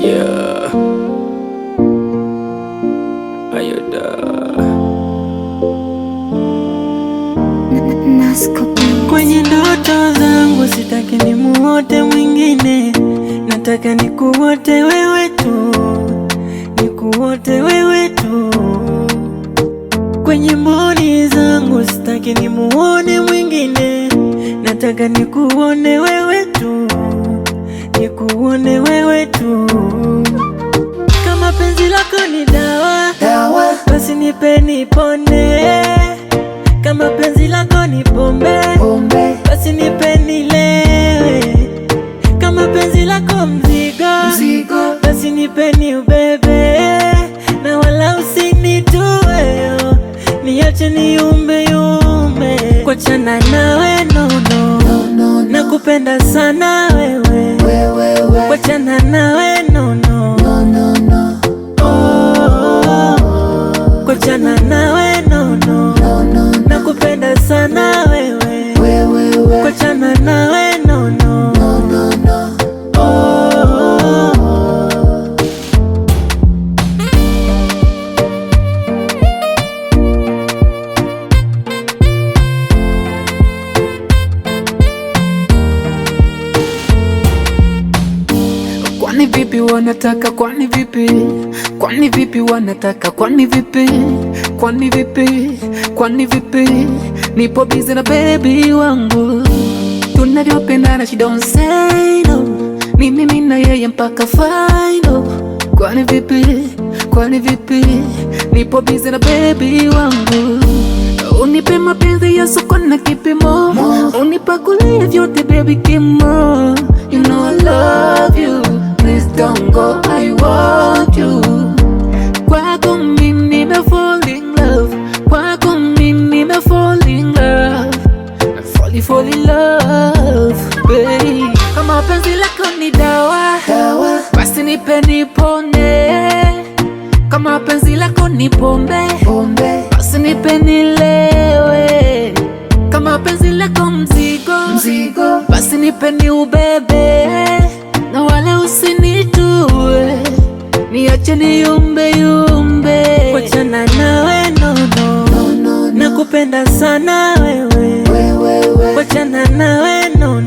Yeah, Ayoda. Kwenye ndoto zangu sitaki nimuote mwingine, nataka nikuote wewe tu, nikuote wewe tu. Kwenye mboni zangu sitaki nimuone mwingine, nataka nikuone wewe tu, nikuone wewe tu. Kama penzi lako ni dawa, basi nipe nipone. Kama penzi lako ni pombe, basi nipe nilewe. Kama penzi lako mzigo, basi nipe ni ubebe. Na wala usinitue, niache niumbe yume. Kuachana nawe no, nakupenda sana wewe. Kuachana nawe no, kuachana nawe no, nakupenda sana wewe. Kuachana nawe no, Kwani vipi wanataka, kwani vipi? Kwani vipi wanataka, kwani vipi? Kwani vipi? Kwani vipi? Nipo busy na baby wangu, tunavyopendana, she don't say no. Ni mimi na yeye mpaka final. Kwani vipi? Kwani vipi? Nipo busy na baby wangu, unipe mapenzi ya soko na kipimo, unipakulie vyote baby kimo. You know I love you, please don't go, I want you. Kwako mimi nime fall in love, kwako mimi nime fall in love, fall in love, babe. Kama penzi lako ni dawa, basi nipe nipone. Kama penzi lako ni pombe, basi nipe nilewe. Kama penzi lako mzigo, basi nipe ni ubebe. Na wala usinitue, niache niyumbe yumbe. kuachana nawe no, nakupenda sana wewe. Kuachana nawe no,